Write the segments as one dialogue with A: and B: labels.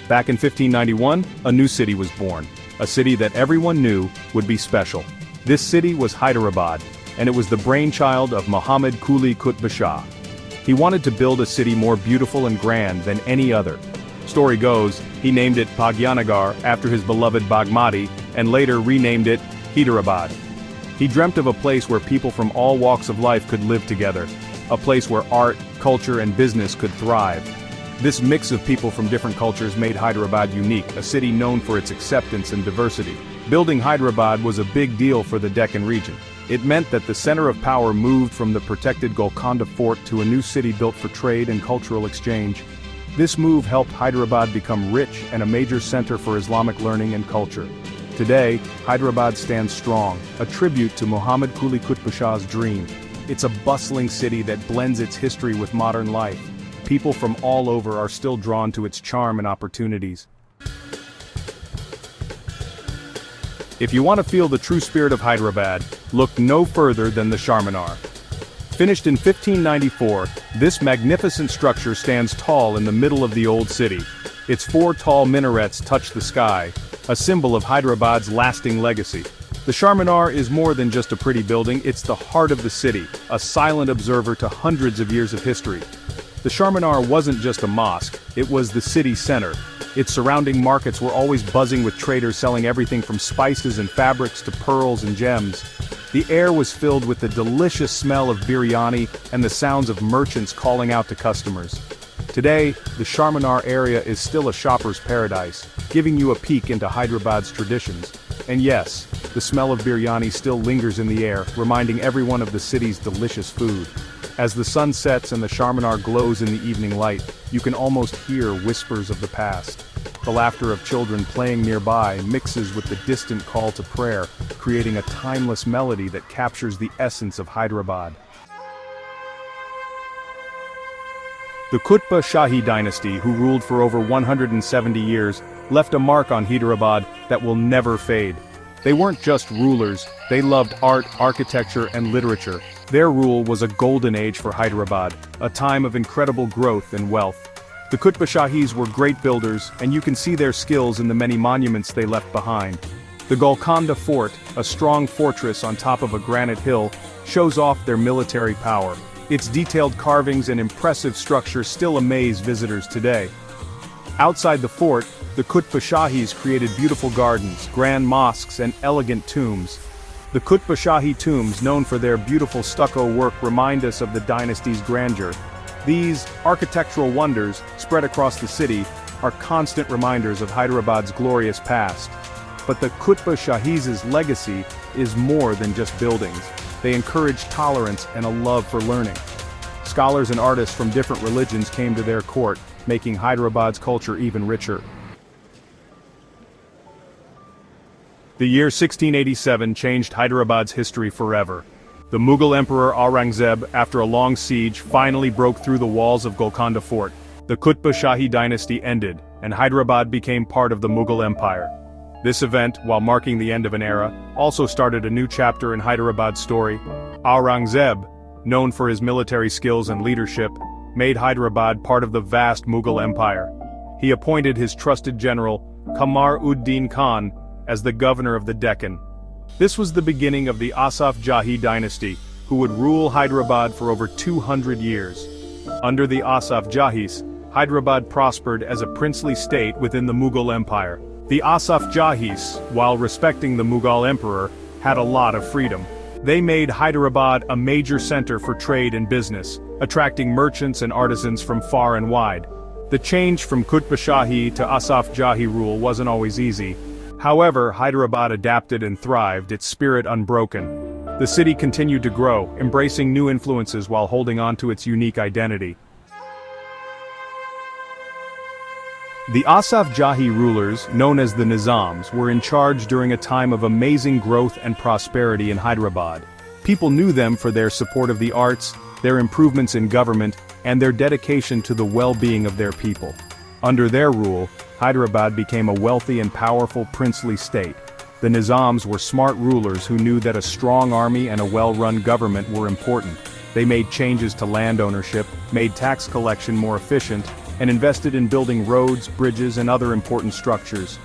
A: Back in 1591, a new city was born, a city that everyone knew would be special. This city was Hyderabad, and it was the brainchild of Muhammad Quli Qutb Shah. He wanted to build a city more beautiful and grand than any other. Story goes, he named it Bhagyanagar after his beloved Bagmati, and later renamed it Hyderabad. He dreamt of a place where people from all walks of life could live together, a place where art, culture and business could thrive. This mix of people from different cultures made Hyderabad unique, a city known for its acceptance and diversity. Building Hyderabad was a big deal for the Deccan region. It meant that the center of power moved from the protected Golconda Fort to a new city built for trade and cultural exchange. This move helped Hyderabad become rich and a major center for Islamic learning and culture. Today, Hyderabad stands strong, a tribute to Muhammad Quli Qutb Shah's dream. It's a bustling city that blends its history with modern life. People from all over are still drawn to its charm and opportunities. If you want to feel the true spirit of Hyderabad, look no further than the Charminar. Finished in 1594, this magnificent structure stands tall in the middle of the old city. Its 4 tall minarets touch the sky, a symbol of Hyderabad's lasting legacy. The Charminar is more than just a pretty building, it's the heart of the city, a silent observer to hundreds of years of history. The Charminar wasn't just a mosque, it was the city center. Its surrounding markets were always buzzing with traders selling everything from spices and fabrics to pearls and gems. The air was filled with the delicious smell of biryani and the sounds of merchants calling out to customers. Today, the Charminar area is still a shopper's paradise, giving you a peek into Hyderabad's traditions. And yes, the smell of biryani still lingers in the air, reminding everyone of the city's delicious food. As the sun sets and the Charminar glows in the evening light, you can almost hear whispers of the past. The laughter of children playing nearby mixes with the distant call to prayer, creating a timeless melody that captures the essence of Hyderabad. The Qutb Shahi dynasty, who ruled for over 170 years, left a mark on Hyderabad that will never fade. They weren't just rulers, they loved art, architecture, and literature. Their rule was a golden age for Hyderabad, a time of incredible growth and wealth. The Qutb Shahis were great builders, and you can see their skills in the many monuments they left behind. The Golconda Fort, a strong fortress on top of a granite hill, shows off their military power. Its detailed carvings and impressive structure still amaze visitors today. Outside the fort, the Qutb Shahis created beautiful gardens, grand mosques, and elegant tombs. The Qutb Shahi tombs, known for their beautiful stucco work, remind us of the dynasty's grandeur. These architectural wonders, spread across the city, are constant reminders of Hyderabad's glorious past. But the Qutb Shahis' legacy is more than just buildings. They encourage tolerance and a love for learning. Scholars and artists from different religions came to their court, making Hyderabad's culture even richer. The year 1687 changed Hyderabad's history forever. The Mughal Emperor Aurangzeb, after a long siege, finally broke through the walls of Golconda Fort. The Qutb Shahi dynasty ended, and Hyderabad became part of the Mughal Empire. This event, while marking the end of an era, also started a new chapter in Hyderabad's story. Aurangzeb, known for his military skills and leadership, made Hyderabad part of the vast Mughal Empire. He appointed his trusted general, Kamar-ud-Din Khan, as the governor of the Deccan. This was the beginning of the Asaf Jahi dynasty, who would rule Hyderabad for over 200 years. Under the Asaf Jahis, Hyderabad prospered as a princely state within the Mughal Empire. The Asaf Jahis, while respecting the Mughal emperor, had a lot of freedom. They made Hyderabad a major center for trade and business, attracting merchants and artisans from far and wide. The change from Qutb Shahi to Asaf Jahi rule wasn't always easy. However, Hyderabad adapted and thrived, its spirit unbroken. The city continued to grow, embracing new influences while holding on to its unique identity. The Asaf Jahi rulers, known as the Nizams, were in charge during a time of amazing growth and prosperity in Hyderabad. People knew them for their support of the arts, their improvements in government, and their dedication to the well-being of their people. Under their rule, Hyderabad became a wealthy and powerful princely state. The Nizams were smart rulers who knew that a strong army and a well-run government were important. They made changes to land ownership, made tax collection more efficient, and invested in building roads, bridges, and other important structures.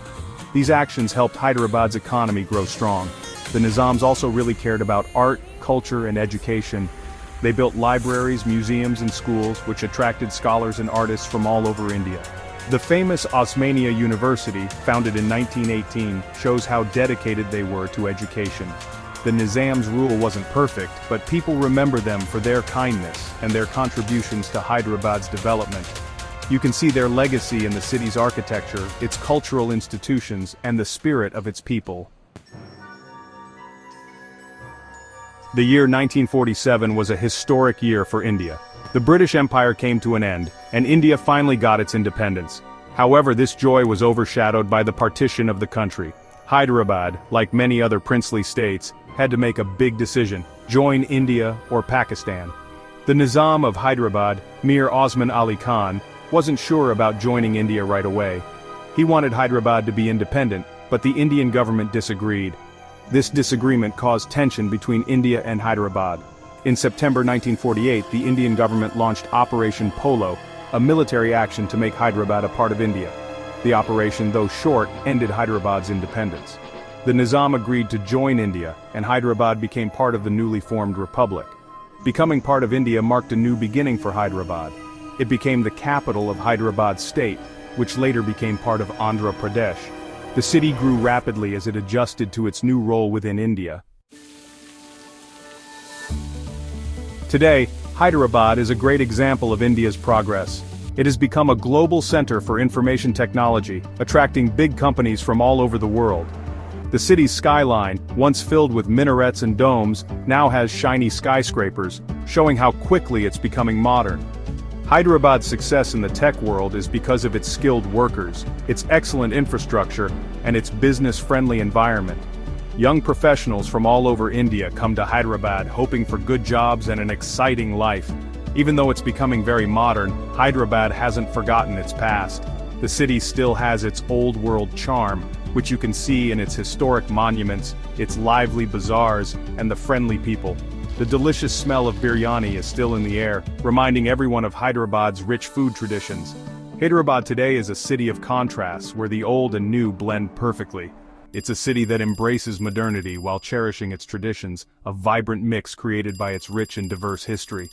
A: These actions helped Hyderabad's economy grow strong. The Nizams also really cared about art, culture, and education. They built libraries, museums, and schools, which attracted scholars and artists from all over India. The famous Osmania University, founded in 1918, shows how dedicated they were to education. The Nizam's rule wasn't perfect, but people remember them for their kindness and their contributions to Hyderabad's development. You can see their legacy in the city's architecture, its cultural institutions, and the spirit of its people. The year 1947 was a historic year for India. The British Empire came to an end, and India finally got its independence. However, this joy was overshadowed by the partition of the country. Hyderabad, like many other princely states, had to make a big decision: join India or Pakistan. The Nizam of Hyderabad, Mir Osman Ali Khan, wasn't sure about joining India right away. He wanted Hyderabad to be independent, but the Indian government disagreed. This disagreement caused tension between India and Hyderabad. In September 1948, the Indian government launched Operation Polo, a military action to make Hyderabad a part of India. The operation, though short, ended Hyderabad's independence. The Nizam agreed to join India, and Hyderabad became part of the newly formed republic. Becoming part of India marked a new beginning for Hyderabad. It became the capital of Hyderabad state, which later became part of Andhra Pradesh. The city grew rapidly as it adjusted to its new role within India. Today, Hyderabad is a great example of India's progress. It has become a global center for information technology, attracting big companies from all over the world. The city's skyline, once filled with minarets and domes, now has shiny skyscrapers, showing how quickly it's becoming modern. Hyderabad's success in the tech world is because of its skilled workers, its excellent infrastructure, and its business-friendly environment. Young professionals from all over India come to Hyderabad hoping for good jobs and an exciting life. Even though it's becoming very modern, Hyderabad hasn't forgotten its past. The city still has its old-world charm, which you can see in its historic monuments, its lively bazaars, and the friendly people. The delicious smell of biryani is still in the air, reminding everyone of Hyderabad's rich food traditions. Hyderabad today is a city of contrasts where the old and new blend perfectly. It's a city that embraces modernity while cherishing its traditions, a vibrant mix created by its rich and diverse history.